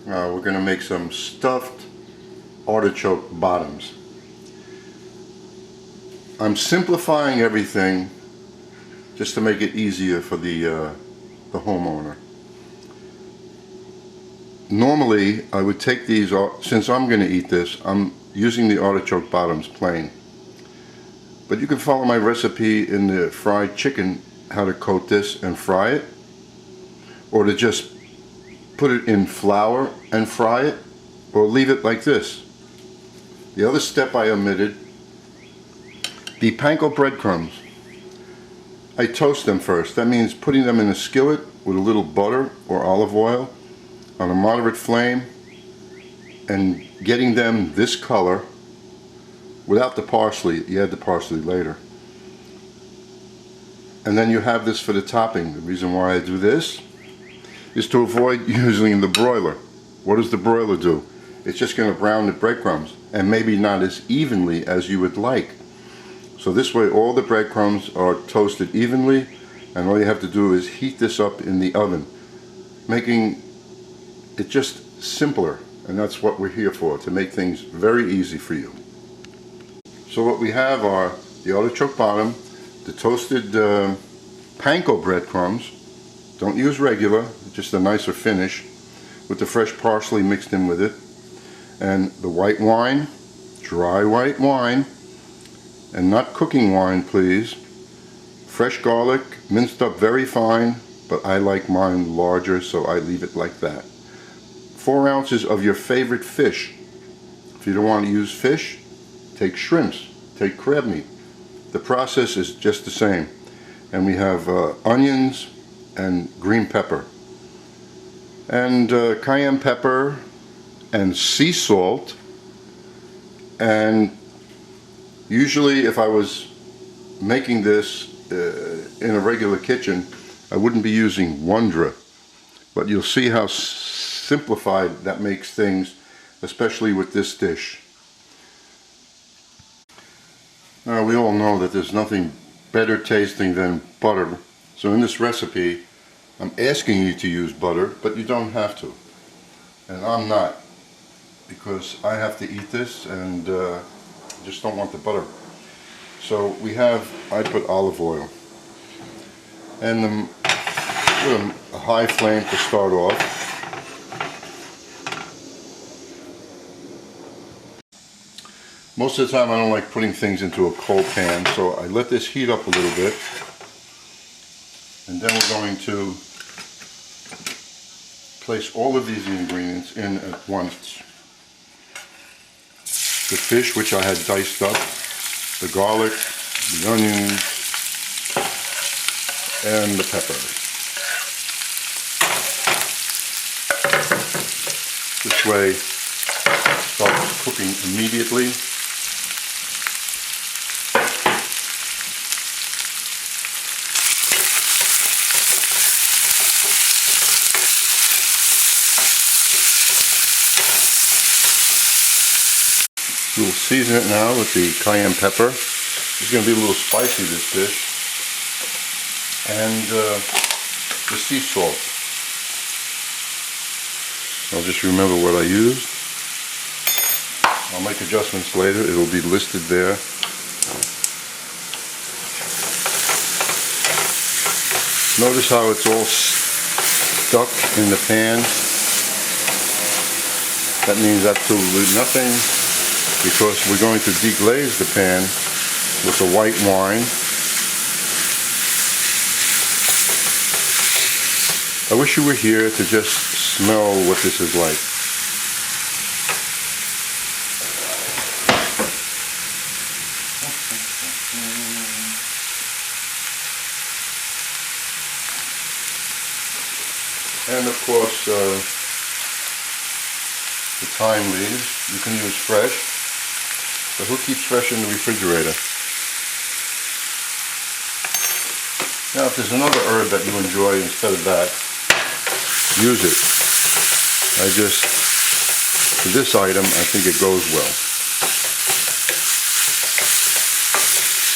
We're going to make some stuffed artichoke bottoms. I'm simplifying everything just to make it easier for the homeowner. Normally I would take these, since I'm going to eat this, I'm using the artichoke bottoms plain. But you can follow my recipe in the fried chicken, how to coat this and fry it, or to just put it in flour and fry it, or leave it like this. The other step I omitted, the panko breadcrumbs. I toast them first. That means putting them in a skillet with a little butter or olive oil on a moderate flame and getting them this color without the parsley. You add the parsley later. And then you have this for the topping. The reason why I do this is to avoid using the broiler. What does the broiler do? It's just going to brown the breadcrumbs, and maybe not as evenly as you would like. So this way all the breadcrumbs are toasted evenly, and all you have to do is heat this up in the oven, making it just simpler. And that's what we're here for, to make things very easy for you. So what we have are the artichoke bottom, the toasted panko breadcrumbs. Don't use regular, just a nicer finish, with the fresh parsley mixed in with it, and the white wine, dry white wine, and not cooking wine, please. Fresh garlic, minced up very fine, but I like mine larger, so I leave it like that. 4 ounces of your favorite fish. If you don't want to use fish, take shrimps, take crab meat. The process is just the same. And we have onions and green pepper, and cayenne pepper, and sea salt. And usually if I was making this in a regular kitchen, I wouldn't be using Wondra, but you'll see how simplified that makes things, especially with this dish. Now we all know that there's nothing better tasting than butter, so in this recipe I'm asking you to use butter, but you don't have to, and I'm not, because I have to eat this and just don't want the butter. So we have, I put olive oil, and put a high flame to start off. Most of the time I don't like putting things into a cold pan, so I let this heat up a little bit, and then we're going to place all of these ingredients in at once. The fish, which I had diced up, the garlic, the onions, and the pepper. This way it starts cooking immediately. We'll season it now with the cayenne pepper. It's going to be a little spicy, this dish. And the sea salt. I'll just remember what I used. I'll make adjustments later. It'll be listed there. Notice how it's all stuck in the pan. That means absolutely nothing, because we're going to deglaze the pan with the white wine. I wish you were here to just smell what this is like. And of course, the thyme leaves. You can use fresh. But who keeps fresh in the refrigerator? Now if there's another herb that you enjoy instead of that, use it. For this item, I think it goes well.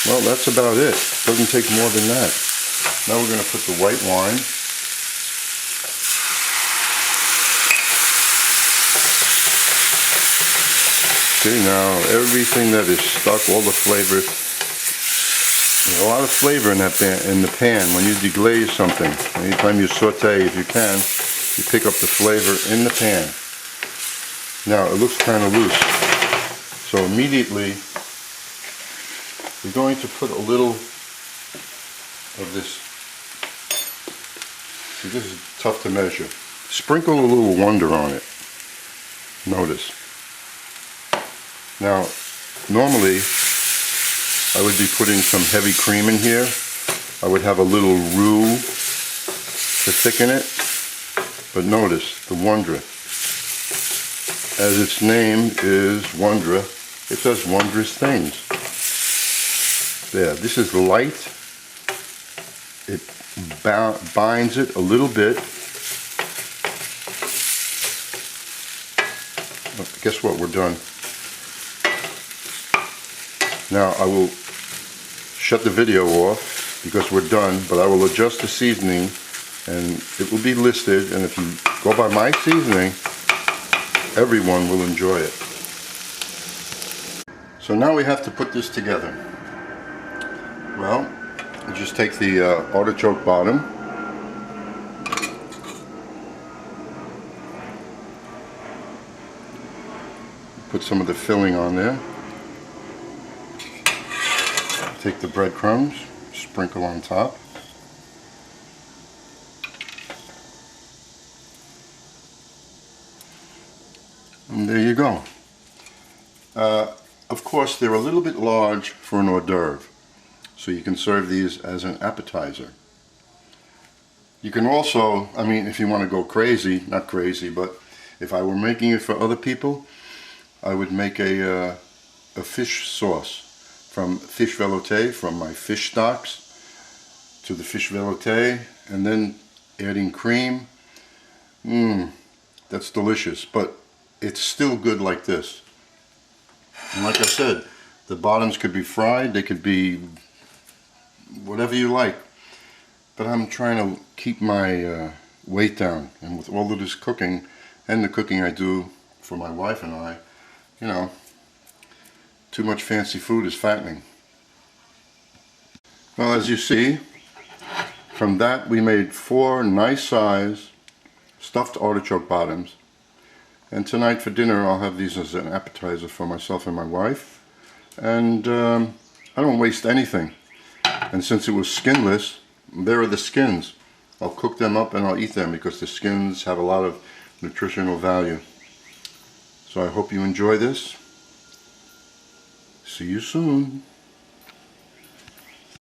Well, that's about it. Doesn't take more than that. Now we're going to put the white wine. See now, everything that is stuck, all the flavors. There's a lot of flavor in the pan when you deglaze something. Anytime you saute, if you can, you pick up the flavor in the pan. Now it looks kind of loose, so immediately we're going to put a little of this. See, this is tough to measure. Sprinkle a little Wonder on it. Notice. Now, normally I would be putting some heavy cream in here. I would have a little roux to thicken it. But notice the Wonder. As its name is Wonder, it does wondrous things. There, this is light. It binds it a little bit. Guess what? We're done. Now I will shut the video off because we're done, but I will adjust the seasoning and it will be listed, and if you go by my seasoning, everyone will enjoy it. So now we have to put this together. Well, you just take the artichoke bottom, put some of the filling on there, take the breadcrumbs, sprinkle on top, and there you go. Of course, they're a little bit large for an hors d'oeuvre, so you can serve these as an appetizer. You can also, I mean, if you want to go crazy, not crazy, but if I were making it for other people, I would make a fish sauce from fish velouté, from my fish stocks to the fish velouté, and then adding cream. That's delicious, but it's still good like this. And like I said, the bottoms could be fried, they could be whatever you like, but I'm trying to keep my weight down, and with all of this cooking and the cooking I do for my wife and I, you know, too much fancy food is fattening. Well, as you see, from that we made 4 nice size stuffed artichoke bottoms, and tonight for dinner I'll have these as an appetizer for myself and my wife. And I don't waste anything, and since it was skinless, there are the skins. I'll cook them up and I'll eat them because the skins have a lot of nutritional value. So I hope you enjoy this. See you soon.